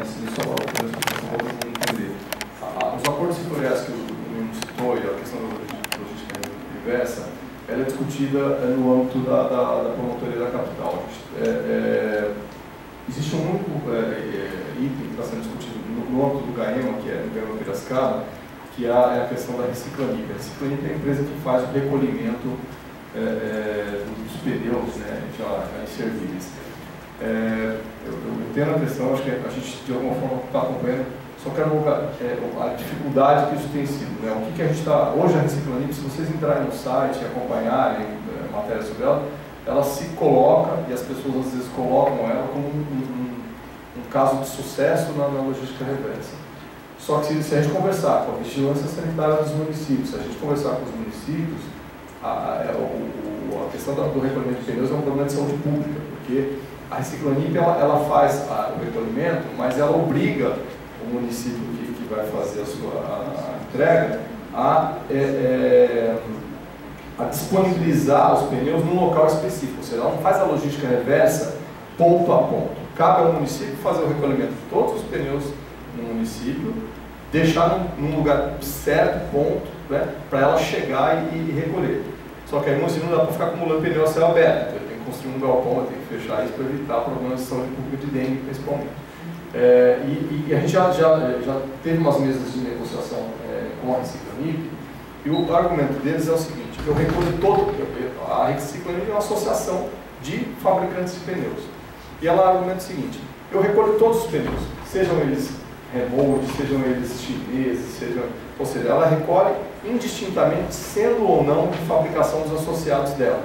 mas isso é uma coisa que todo mundo entender. Os acordos setoriais que o Nuno citou e a questão da logística reversa, ela é discutida no âmbito da promotoria da capital. Existe um único item que está sendo discutido no âmbito do GAEMA, que é no GAEMA Piracicaba, que é a questão da Reciclanip. A Reciclanip é a empresa que faz o recolhimento dos pneus, né, já inservíveis. Eu entendo a questão, acho que a gente de alguma forma está acompanhando, só quero colocar a dificuldade que isso tem sido. Né? O que a gente está. Hoje a Reciclanip, se vocês entrarem no site e acompanharem matérias sobre ela, ela se coloca, e as pessoas às vezes colocam ela como um caso de sucesso na logística reversa. Só que se a gente conversar com a vigilância sanitária dos municípios, se a gente conversar com os municípios, a questão do recolhimento de pneus é um problema de saúde pública, porque a Reciclanip ela faz o recolhimento, mas ela obriga o município que vai fazer a sua entrega a disponibilizar os pneus num local específico, ou seja, ela não faz a logística reversa ponto a ponto. Cabe ao município fazer o recolhimento de todos os pneus no município, deixar num lugar certo, ponto, né, para ela chegar e recolher. Só que aí o município não dá para ficar acumulando pneu a céu aberto, então ele tem que construir um galpão, tem que fechar isso para evitar problemas de saúde pública de dengue, principalmente. E a gente já teve umas mesas de negociação com a Reciclanip, e o argumento deles é o seguinte: eu recolho a Reciclanip é uma associação de fabricantes de pneus, e ela argumenta o seguinte: eu recolho todos os pneus, sejam eles remold, sejam eles chineses, ou seja, ela recolhe indistintamente, sendo ou não de fabricação dos associados dela.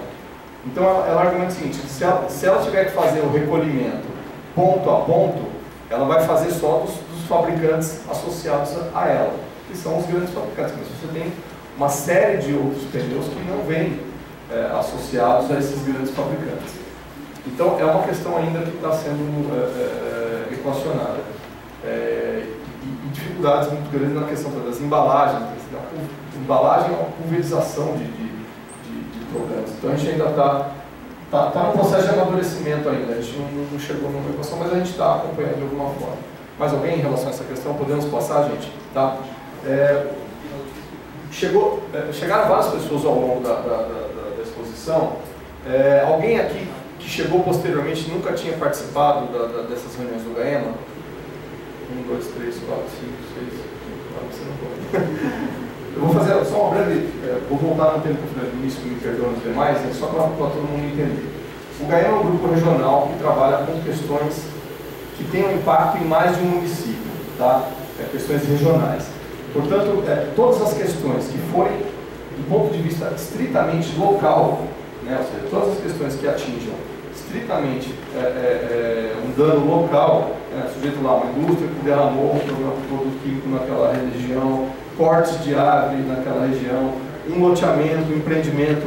Então ela argumenta o seguinte: se ela tiver que fazer o recolhimento ponto a ponto, ela vai fazer só dos fabricantes associados a ela, que são os grandes fabricantes. Mas você tem uma série de outros pneus que não vêm associados a esses grandes fabricantes. Então é uma questão ainda que está sendo equacionada. E dificuldades muito grandes na questão das embalagens. A embalagem é uma pulverização de problemas. Então a gente ainda está no processo de amadurecimento ainda. A gente não chegou numa equação, mas a gente está acompanhando de alguma forma. Mais alguém em relação a essa questão? Podemos passar, gente? Tá? Chegaram várias pessoas ao longo da exposição. Alguém aqui que chegou posteriormente nunca tinha participado dessas reuniões do GAEMA? 1, 2, 3, 4, 5, 6. Eu vou fazer só uma breve. Vou voltar no tempo que eu falei no início, me perdoem os demais, só para todo mundo entender. O GAEMA é um grupo regional que trabalha com questões que têm um impacto em mais de um município, tá? Questões regionais. Portanto, todas as questões que forem, do ponto de vista estritamente local, né, ou seja, todas as questões que atinjam estritamente um dano local, sujeito lá uma indústria que derramou um produto químico naquela região, cortes de árvore naquela região, um loteamento, um empreendimento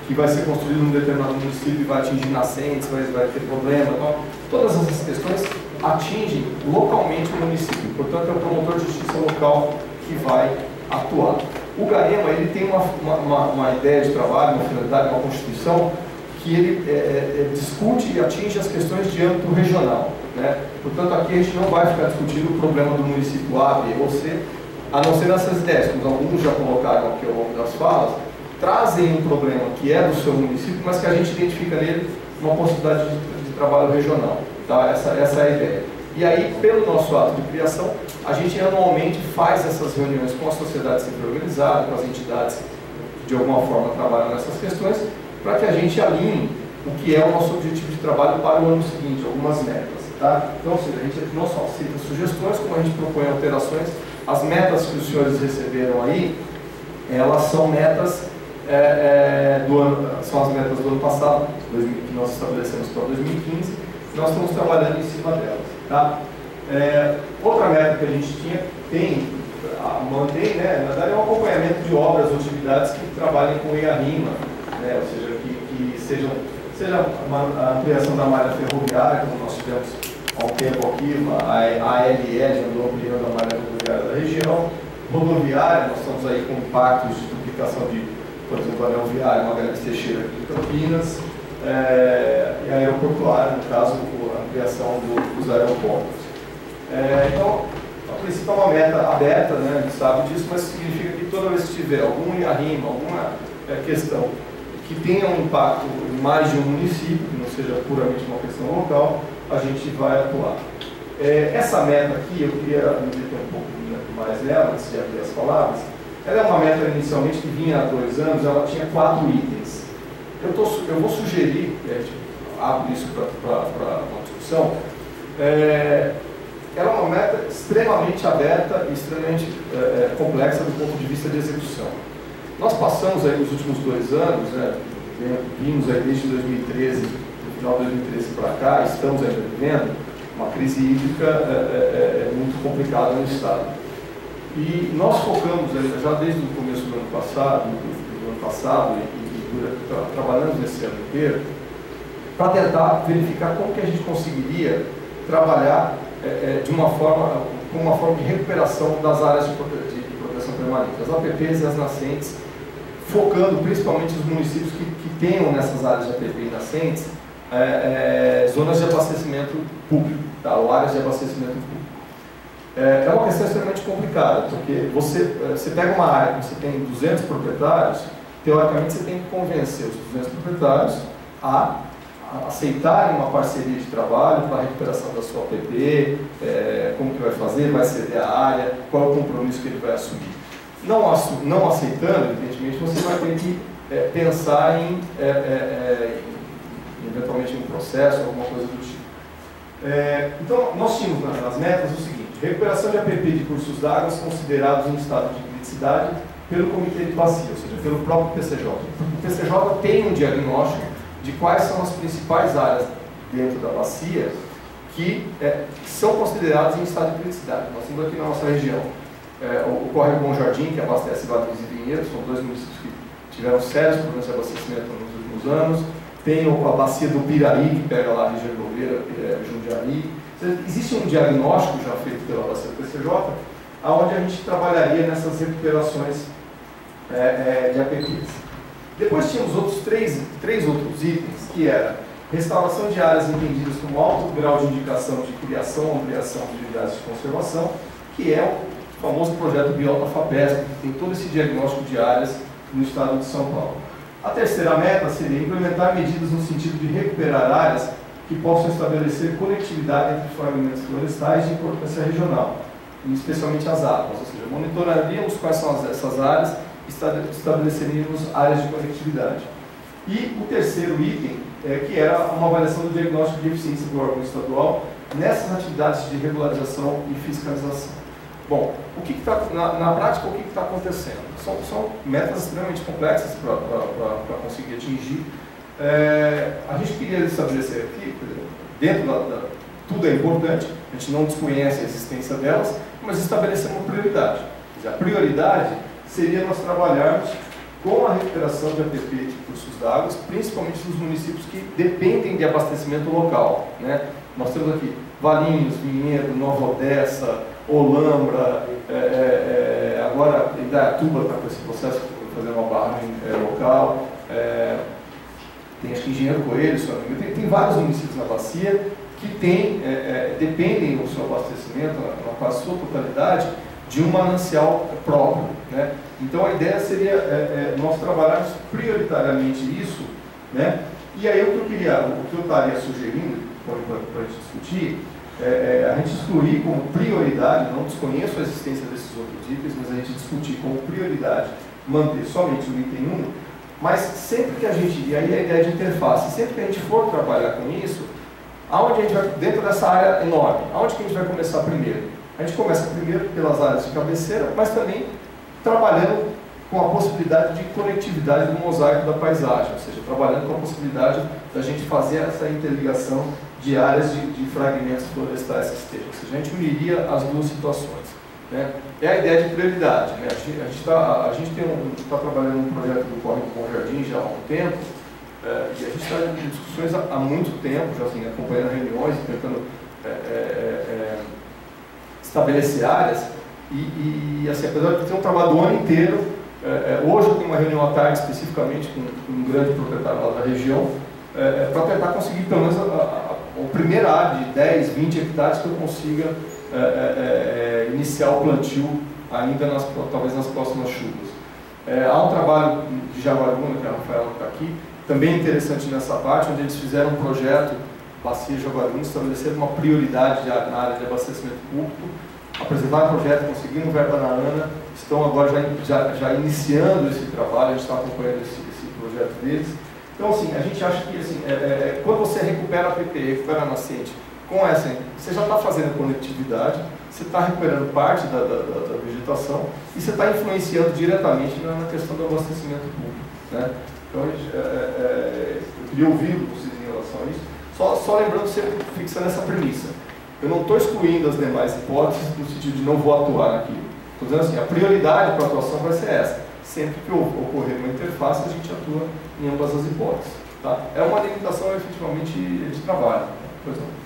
que vai ser construído num determinado município e vai atingir nascentes, vai ter problema. Então, todas essas questões atingem localmente o município. Portanto, é o promotor de justiça local que vai atuar. O GAEMA ele tem uma ideia de trabalho, uma finalidade, uma constituição que ele discute e atinge as questões de âmbito regional, né? Portanto, aqui a gente não vai ficar discutindo o problema do município A, B ou C, a não ser nessas ideias, como alguns já colocaram aqui ao longo das falas, trazem um problema que é do seu município, mas que a gente identifica nele uma possibilidade de trabalho regional. Tá? Essa é a ideia. E aí, pelo nosso ato de criação, a gente anualmente faz essas reuniões com a sociedade sempre organizada, com as entidades que de alguma forma trabalham nessas questões, para que a gente alinhe o que é o nosso objetivo de trabalho para o ano seguinte, algumas metas. Tá? Então, a gente não só cita sugestões, como a gente propõe alterações. As metas que os senhores receberam aí, elas são metas são as metas do ano passado, que nós estabelecemos para 2015, e nós estamos trabalhando em cima delas. Tá? Outra meta que a gente mantém, né, na verdade é um acompanhamento de obras ou atividades que trabalhem com IARIMA, né, ou seja, que seja a ampliação da malha ferroviária, como nós tivemos há um tempo aqui, a ALL andou ampliando a malha ferroviária da região, rodoviária, nós estamos aí com impactos de duplicação de, por exemplo, a anel viário, Magalhães Teixeira aqui em Campinas, e a aeroportuária, no caso, a ampliação dos aeroportos. Então, a princípio é uma meta aberta, né, a gente sabe disso, mas significa que toda vez que tiver algum IARIMA, alguma questão que tenha um impacto em mais de um município, que não seja puramente uma questão local, a gente vai atuar. Essa meta aqui, eu queria me deter um pouco mais nela, antes de abrir as palavras. Ela é uma meta inicialmente que vinha há 2 anos, ela tinha 4 itens. Eu vou sugerir, a gente abre isso para uma discussão, ela é uma meta extremamente aberta e extremamente complexa do ponto de vista de execução. Nós passamos aí nos últimos 2 anos, né, vimos aí desde 2013, no final de 2013 para cá, estamos ainda vivendo uma crise hídrica muito complicada no estado. E nós focamos aí, já desde o começo do ano passado e trabalhamos nesse ano inteiro, para tentar verificar como que a gente conseguiria trabalhar com uma forma de recuperação das áreas de proteção permanente, as APPs e as nascentes, focando principalmente os municípios que tenham nessas áreas de APP e nascentes zonas de abastecimento público, tá? Ou áreas de abastecimento público. É uma questão extremamente complicada, porque você pega uma área que você tem 200 proprietários, teoricamente você tem que convencer os 200 proprietários a aceitarem uma parceria de trabalho para a recuperação da sua APP, como que vai fazer, vai ceder a área, qual é o compromisso que ele vai assumir. Não aceitando, evidentemente, você vai ter que pensar em, eventualmente, um processo, alguma coisa do tipo. Então, nós tínhamos nas metas o seguinte: recuperação de APP de cursos d'água considerados em estado de criticidade pelo Comitê de Bacia, ou seja, pelo próprio PCJ. O PCJ tem um diagnóstico de quais são as principais áreas dentro da bacia que são consideradas em estado de criticidade. Nós temos aqui na nossa região o Córrego Bom Jardim, que abastece Valinhos e Vinhedos, são 2 municípios que tiveram sérios problemas de abastecimento nos últimos anos. Tem a bacia do Piraí, que pega lá a região de Louveira, Jundiaí. Existe um diagnóstico já feito pela bacia do PCJ, onde a gente trabalharia nessas recuperações de APPs. Depois tínhamos três outros itens, que era restauração de áreas entendidas como alto grau de indicação de criação ou ampliação de unidades de conservação, que é o famoso projeto Biota FAPESP, que tem todo esse diagnóstico de áreas no estado de São Paulo. A terceira meta seria implementar medidas no sentido de recuperar áreas que possam estabelecer conectividade entre fragmentos florestais de importância regional, especialmente as águas, ou seja, monitoraríamos quais são essas áreas, estabeleceríamos áreas de conectividade. E o terceiro item, que era uma avaliação do diagnóstico de eficiência do órgão estadual nessas atividades de regularização e fiscalização. Bom, na prática, o que está acontecendo? São metas extremamente complexas para conseguir atingir. A gente queria estabelecer aqui, dentro tudo é importante, a gente não desconhece a existência delas, mas estabelecer uma prioridade. Quer dizer, a prioridade seria nós trabalharmos com a recuperação de APP de cursos d'água, principalmente nos municípios que dependem de abastecimento local, né? Nós temos aqui Valinhos, Vinhedo, Nova Odessa, Olambra, agora Indaiatuba está com esse processo de fazer uma barragem local, tem acho que Engenheiro Coelho, tem vários municípios na bacia que dependem do seu abastecimento, na quase sua totalidade, de um manancial próprio, né? Então a ideia seria nós trabalharmos prioritariamente isso, né? E aí o que eu estaria sugerindo, para a gente discutir, a gente excluir como prioridade, não desconheço a existência desses outros itens, mas a gente discutir como prioridade manter somente o item 1, mas sempre que a gente, e aí a ideia de interface, sempre que a gente for trabalhar com isso, aonde a gente vai, dentro dessa área enorme, aonde que a gente vai começar primeiro? A gente começa primeiro pelas áreas de cabeceira, mas também trabalhando com a possibilidade de conectividade do mosaico da paisagem, ou seja, trabalhando com a possibilidade da gente fazer essa interligação de áreas de fragmentos florestais que estejam, ou seja, a gente uniria as duas situações, né? É a ideia de prioridade, né? A gente está trabalhando um projeto do Córrego Bom Jardim já há um tempo, e a gente está em discussões há muito tempo, já assim, acompanhando reuniões, tentando estabelecer áreas, e assim, apesar de ter um trabalho do ano inteiro, hoje eu tenho uma reunião à tarde especificamente com um grande proprietário lá da região, para tentar conseguir pelo menos a primeira área de 10, 20 hectares que eu consiga iniciar o plantio ainda talvez nas próximas chuvas. Há um trabalho de Jaguaruna, que a Rafaela está aqui, também interessante nessa parte, onde eles fizeram um projeto, Bacia Jaguaruna, estabeleceram uma prioridade na área de abastecimento público, apresentaram um projeto, conseguiram verba na ANA, estão agora já iniciando esse trabalho, a gente está acompanhando esse projeto deles. Então, assim, a gente acha que assim, quando você recupera a PPE, recupera a nascente, com essa, você já está fazendo conectividade, você está recuperando parte da vegetação e você está influenciando diretamente na questão do abastecimento público, né? Então, eu queria ouvir vocês em relação a isso. Só lembrando, sempre fixando essa premissa. Eu não estou excluindo as demais hipóteses no sentido de não vou atuar naquilo. Estou dizendo assim, a prioridade para a atuação vai ser essa. Sempre que ocorrer uma interface, a gente atua em ambas as hipóteses. Tá? É uma limitação efetivamente de trabalho. Pois não.